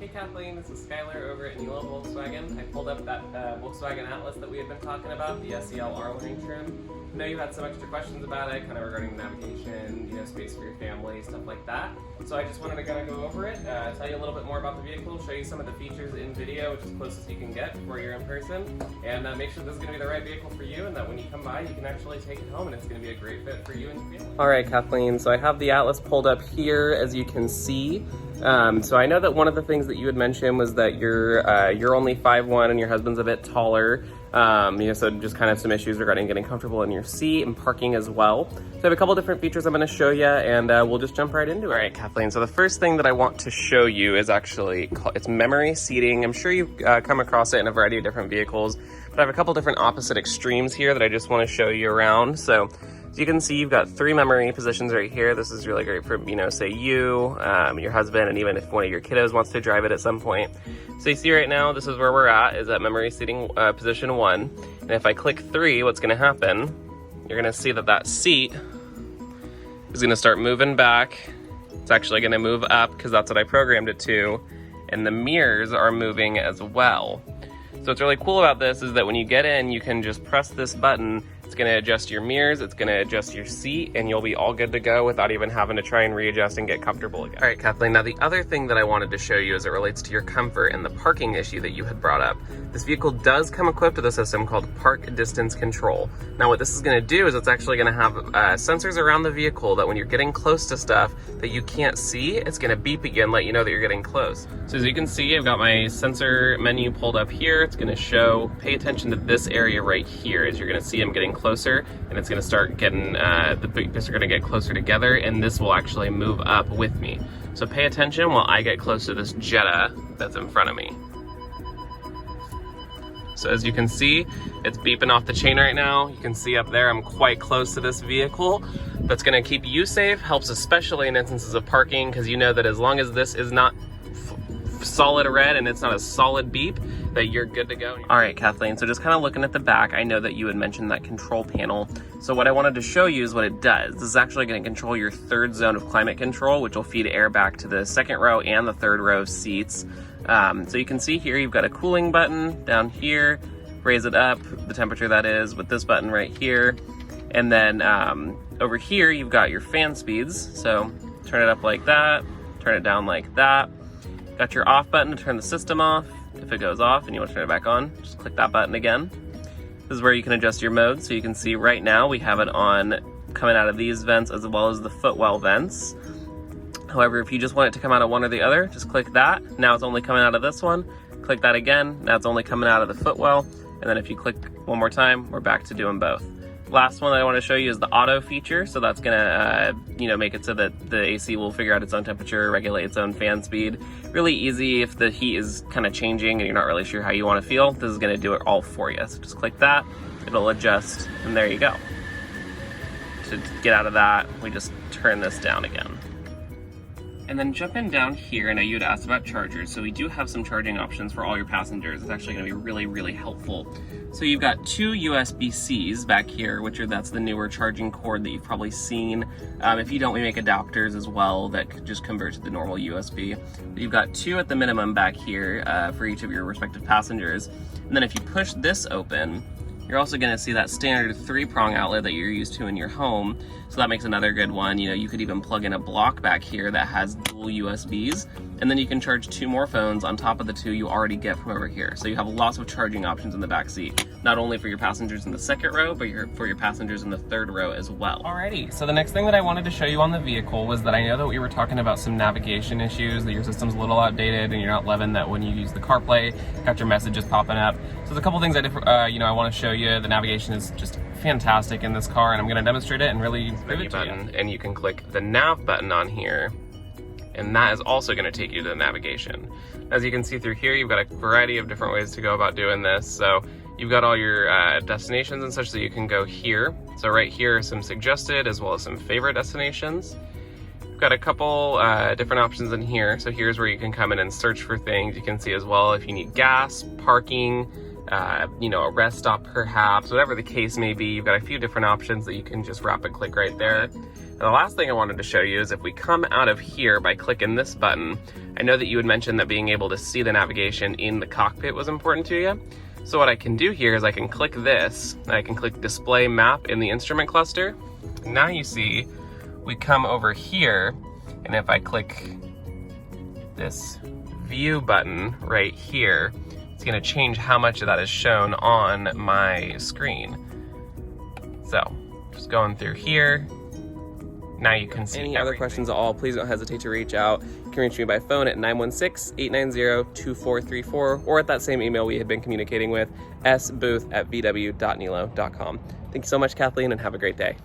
Hey Kathleen, this is Skylar over at Newell Volkswagen. I pulled up that Volkswagen Atlas that we had been talking about, the SEL R-Line trim. I know you had some extra questions about it, kind of regarding navigation, space for your family, stuff like that. So I just wanted to kind of go over it, tell you a little bit more about the vehicle, show you some of the features in video, which is closest you can get before you're in person, and make sure this is going to be the right vehicle for you, and that when you come by, you can actually take it home, and it's going to be a great fit for you and your family. All right, Kathleen, so I have the Atlas pulled up here, as you can see. So I know that one of the things that you had mentioned was that you're only 5'1" and your husband's a bit taller. So just kind of some issues regarding getting comfortable in your seat and parking as well. So I have a couple different features I'm going to show you, and we'll just jump right into it. All right, Kathleen, so the first thing that I want to show you is actually, it's memory seating. I'm sure you've come across it in a variety of different vehicles, but I have a couple different opposite extremes here that I just want to show you around. So as you can see, you've got 3 memory positions right here. This is really great for, say you, your husband, and even if one of your kiddos wants to drive it at some point. So you see right now, this is where we're at, is at memory seating position 1. And if I click 3, what's gonna happen, you're gonna see that that seat is gonna start moving back. It's actually gonna move up because that's what I programmed it to. And the mirrors are moving as well. So what's really cool about this is that when you get in, you can just press this button. It's gonna adjust your mirrors, it's gonna adjust your seat, and you'll be all good to go without even having to try and readjust and get comfortable again. All right, Kathleen, now the other thing that I wanted to show you as it relates to your comfort and the parking issue that you had brought up. This vehicle does come equipped with a system called Park Distance Control. Now what this is gonna do is it's actually gonna have sensors around the vehicle that when you're getting close to stuff that you can't see, it's gonna beep again, let you know that you're getting close. So as you can see, I've got my sensor menu pulled up here. It's gonna show, pay attention to this area right here, as you're gonna see I'm getting closer, and it's gonna start getting, the beeps are gonna get closer together, and this will actually move up with me. So pay attention while I get close to this Jetta that's in front of me. So as you can see, it's beeping off the chain right now. You can see up there, I'm quite close to this vehicle. That's gonna keep you safe, helps especially in instances of parking, because you know that as long as this is not solid red and it's not a solid beep, that you're good to go. All right, Kathleen, so just kind of looking at the back, I know that you had mentioned that control panel. So what I wanted to show you is what it does. This is actually going to control your 3rd zone of climate control, which will feed air back to the 2nd row and the 3rd row seats. So you can see here, you've got a cooling button down here, raise it up, the temperature that is, with this button right here. And then over here, you've got your fan speeds. So turn it up like that, turn it down like that. Got your off button to turn the system off. If it goes off and you want to turn it back on, just click that button again. This is where you can adjust your mode. So you can see right now we have it on coming out of these vents as well as the footwell vents. However, if you just want it to come out of one or the other, just click that. Now it's only coming out of this one. Click that again. Now it's only coming out of the footwell. And then if you click one more time, we're back to doing both. Last one that I want to show you is the auto feature. So that's gonna, make it so that the AC will figure out its own temperature, regulate its own fan speed. Really easy if the heat is kind of changing and you're not really sure how you want to feel. This is gonna do it all for you. So just click that, it'll adjust, and there you go. To get out of that, we just turn this down again. And then jumping down here, I know you'd asked about chargers, so we do have some charging options for all your passengers. It's actually gonna be really, really helpful. So you've got 2 USB-Cs back here, that's the newer charging cord that you've probably seen. If you don't, we make adapters as well that could just convert to the normal USB. But you've got 2 at the minimum back here for each of your respective passengers. And then if you push this open, you're also gonna see that standard 3-prong outlet that you're used to in your home. So that makes another good one. You could even plug in a block back here that has dual USBs, and then you can charge 2 more phones on top of the 2 you already get from over here. So you have lots of charging options in the back seat, not only for your passengers in the 2nd row, but for your passengers in the 3rd row as well. Alrighty, so the next thing that I wanted to show you on the vehicle was that I know that we were talking about some navigation issues, that your system's a little outdated and you're not loving that when you use the CarPlay, got your messages popping up. So there's a couple things I want to show you. The navigation is just fantastic in this car, and I'm going to demonstrate it and really prove it to you. And you can click the nav button on here, and that is also going to take you to the navigation. As you can see through here, you've got a variety of different ways to go about doing this. So you've got all your destinations and such that you can go here. So right here are some suggested as well as some favorite destinations. We've got a couple different options in here. So here's where you can come in and search for things. You can see as well if you need gas, parking, a rest stop perhaps, whatever the case may be. You've got a few different options that you can just rapid click right there. And the last thing I wanted to show you is if we come out of here by clicking this button, I know that you had mentioned that being able to see the navigation in the cockpit was important to you. So what I can do here is I can click this, and I can click display map in the instrument cluster. Now you see, we come over here, and if I click this view button right here, it's gonna change how much of that is shown on my screen. So, just going through here, now you can see Any other questions at all, please don't hesitate to reach out. You can reach me by phone at 916-890-2434 or at that same email we had been communicating with, sbooth@vw.nelo.com. Thank you so much, Kathleen, and have a great day.